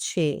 6।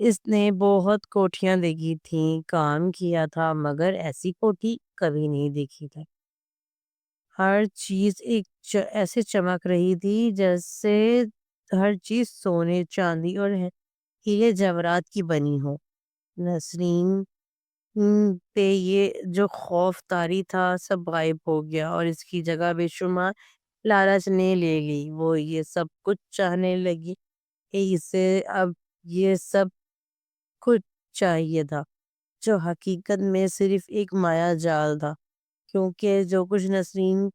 اس نے بہت کوٹھیاں دیکھی تھیں، کام کیا تھا، مگر ایسی کوٹھی کبھی نہیں دیکھی تھی۔ ہر چیز ایسے چمک رہی تھی جیسے ہر چیز سونے، چاندی اور ہیرے جواہرات کی بنی ہو۔ نسرین پہ یہ جو خوف طاری تھا سب غائب ہو گیا، اور اس کی جگہ بے شمار لالچ نے لے لی۔ وہ یہ سب کچھ چاہنے لگی کہ اسے اب یہ سب کچھ چاہیے تھا، جو حقیقت میں صرف ایک مایا جال تھا، کیونکہ جو کچھ نسرین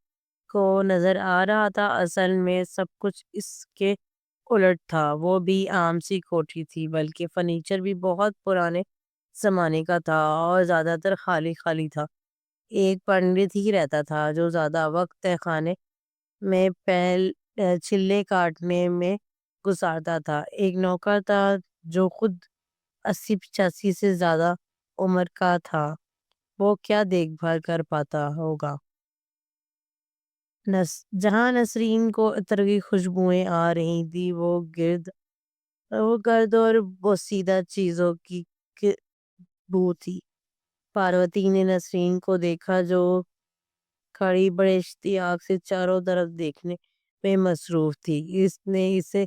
کو نظر آ رہا تھا اصل میں سب کچھ اس کے الٹ تھا۔ وہ بھی عام سی کوٹھی تھی، بلکہ فرنیچر بھی بہت پرانے زمانے کا تھا اور زیادہ تر خالی خالی تھا۔ ایک پنڈت ہی رہتا تھا جو زیادہ وقت تہ خانے میں چھلے کاٹنے میں گزارتا تھا۔ ایک نوکر تھا جو خود 80-85 سے زیادہ عمر کا تھا۔ وہ کیا دیکھ بھال کر پاتا ہوگا؟ جہاں نسرین کو عطر کی خوشبوئیں آ رہی تھی وہ گرد اور بوسیدہ چیزوں کی بو تھی۔ پاروتی نے نسرین کو دیکھا جو کھڑی بڑے اشتیاق سے چاروں طرف دیکھنے میں مصروف تھی۔ اس نے اسے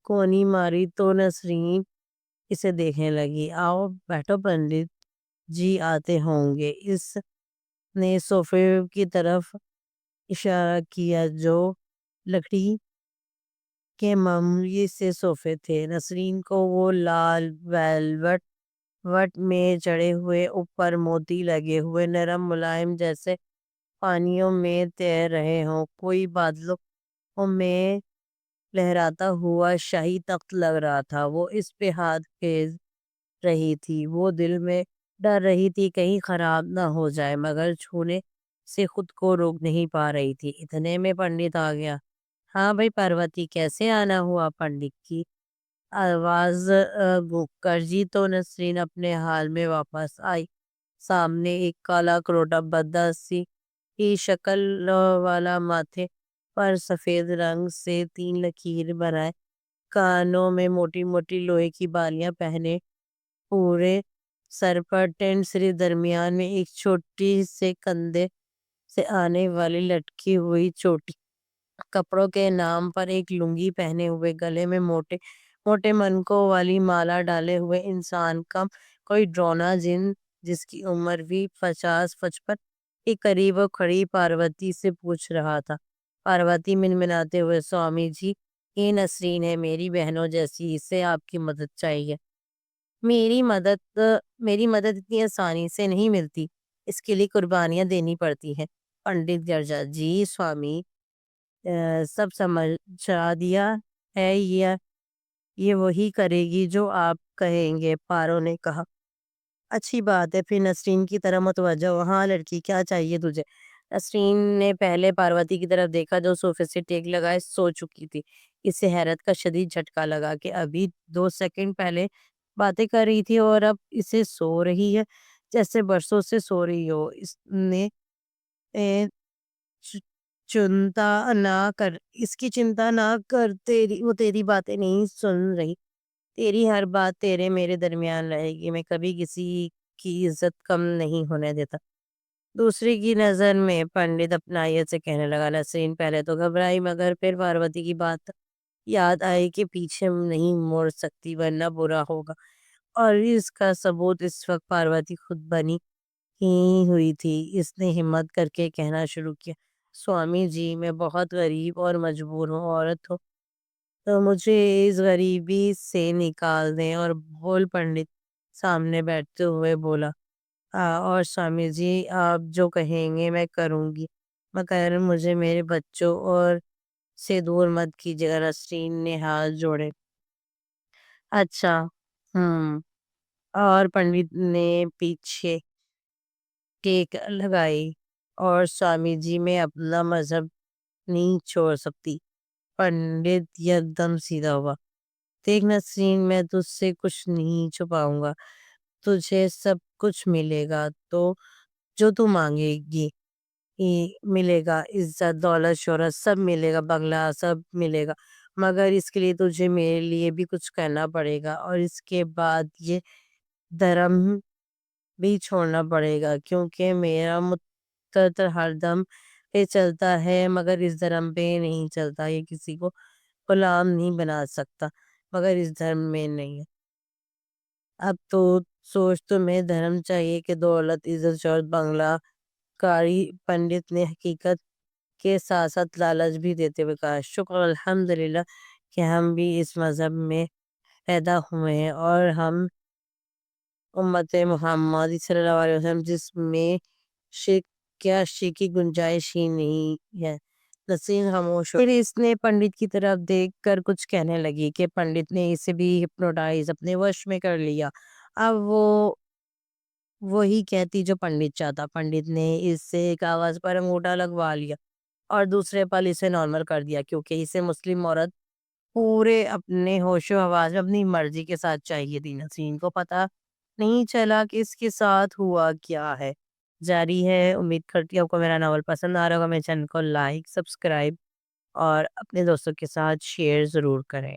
کونی ماری تو نسرین اسے دیکھنے لگی۔ آؤ بیٹھو، پنڈت جی آتے ہوں گے۔ اس نے صوفے کی طرف اشارہ کیا جو لکڑی کے معمولی سے صوفے تھے۔ نسرین کو وہ لال ویلوٹ وٹ میں چڑھے ہوئے، اوپر موتی لگے ہوئے، نرم ملائم جیسے پانیوں میں تیر رہے ہوں، کوئی بادلوں میں لہراتا ہوا شاہی تخت لگ رہا تھا۔ وہ اس پہ ہاتھ پھیر رہی تھی، وہ دل میں ڈر رہی تھی کہیں خراب نہ ہو جائے، مگر چھونے سے خود کو روک نہیں پا رہی تھی۔ اتنے میں پنڈت آ گیا۔ ہاں بھائی پاروتی، کیسے آنا ہوا؟ پنڈت کی آواز گونگ کر جی تو نسرین اپنے حال میں واپس آئی۔ سامنے ایک کالا کروٹا بدہ سی شکل والا، ماتھے پر سفید رنگ سے 3 لکیر بنائے، کانوں میں موٹی موٹی لوہے کی بالیاں پہنے، پورے سر پر ٹینٹ، صرف درمیان میں ایک چھوٹی سے کندھے سے آنے والی لٹکی ہوئی چھوٹی کپڑوں کے نام پر ایک لنگی پہنے ہوئے، گلے میں موٹے موٹے منکوں والی مالا ڈالے ہوئے انسان کم کوئی ڈرونا جن، جس کی عمر بھی 50-55 کے قریب کھڑی پاروتی سے پوچھ رہا تھا۔ پاروتی منمناتے ہوئے، سوامی جی یہ نسرین ہے، میری بہنوں جیسی، اسے آپ کی مدد چاہیے۔ میری مدد اتنی آسانی سے نہیں ملتی، اس کے لیے قربانیاں دینی پڑتی ہیں۔ پنڈت گرجا جی، سوامی سب سمجھا دیا ہے، یہ وہی کرے گی جو آپ کہیں گے، پارو نے کہا۔ اچھی بات ہے، پھر نسرین کی طرح متوجہ ہو۔ ہاں لڑکی، کیا چاہیے تجھے؟ نسرین نے پہلے پاروتی کی طرف دیکھا جو صوفے سے ٹیک لگائے سو چکی تھی۔ اسے حیرت کا شدید جھٹکا لگا کہ ابھی 2 سیکنڈ پہلے باتیں کر رہی تھی اور اب اسے سو رہی ہے، جیسے برسوں سے سو رہی ہو۔ چ- اس کی چنتا نہ کر، وہ تیری باتیں نہیں سن رہی، تیری ہر بات تیرے میرے درمیان رہے گی، میں کبھی کسی کی عزت کم نہیں ہونے دیتا دوسری کی نظر میں۔ پنڈت اپنائیت سے کہنے لگا۔ نسرین پہلے تو گھبرائی، مگر پھر پاروتی کی بات یاد آئی کہ پیچھے نہیں مڑ سکتی ورنہ برا ہوگا، اور اس کا ثبوت اس وقت پاروتی خود بنی ہی ہوئی تھی۔ اس نے ہمت کر کے کہنا شروع کیا، سوامی جی میں بہت غریب اور مجبور ہوں، عورت ہوں تو مجھے اس غریبی سے نکال دیں۔ اور بول پنڈت سامنے بیٹھتے ہوئے بولا، اور سوامی جی آپ جو کہیں گے میں کروں گی، مگر مجھے میرے بچوں اور سے دور مت کیجیے۔ نسرین نے ہاتھ جوڑے۔ اچھا، ہم اور پنڈت نے پیچھے ٹیک لگائی، اور سوامی جی میں اپنا مذہب نہیں چھوڑ سکتی۔ پنڈت یکدم سیدھا ہوا۔ دیکھ نسرین، میں تجھ سے کچھ نہیں چھپاؤں گا، تجھے سب کچھ ملے گا، تو جو تو مانگے گی ملے گا، عزت، دولت، شہرت سب ملے گا، بنگلہ سب ملے گا، مگر اس کے لیے تجھے میرے لیے بھی کچھ کرنا پڑے گا، اور اس کے بعد یہ دھرم بھی چھوڑنا پڑے گا، کیونکہ میرا مقتدر ہر دم پہ چلتا ہے مگر اس دھرم پہ نہیں چلتا۔ یہ کسی کو غلام نہیں بنا سکتا مگر اس دھرم میں نہیں ہے۔ اب تو سوچ، تمہیں دھرم چاہیے کہ دولت، عزت، شہرت، بنگلہ کاری؟ پنڈت نے حقیقت کے ساتھ ساتھ لالچ بھی دیتے ہوئے کہا، شکر الحمدللہ کہ ہم بھی اس مذہب میں پیدا ہوئے ہیں، اور ہم امت محمد صلی اللہ علیہ وسلم، جس میں شرک کیا شرک کی گنجائش ہی نہیں ہے۔ نسرین خاموش ہو، پھر اس نے پنڈت کی طرف دیکھ کر کچھ کہنے لگی کہ پنڈت نے اسے بھی ہپنوٹائز اپنے وش میں کر لیا۔ اب وہ وہی کہتی جو پنڈت چاہتا۔ پنڈت نے اس سے ایک آواز پر انگوٹھا لگوا لیا اور دوسرے پل اسے نارمل کر دیا، کیونکہ اسے مسلم عورت پورے اپنے ہوش و حواس میں اپنی مرضی کے ساتھ چاہیے تھی۔ نسرین کو پتا نہیں چلا کہ اس کے ساتھ ہوا کیا ہے۔ جاری ہے۔ امید کرتی ہوں آپ کو میرا ناول پسند آ رہا ہوگا۔ میرے چینل کو لائک، سبسکرائب اور اپنے دوستوں کے ساتھ شیئر ضرور کریں۔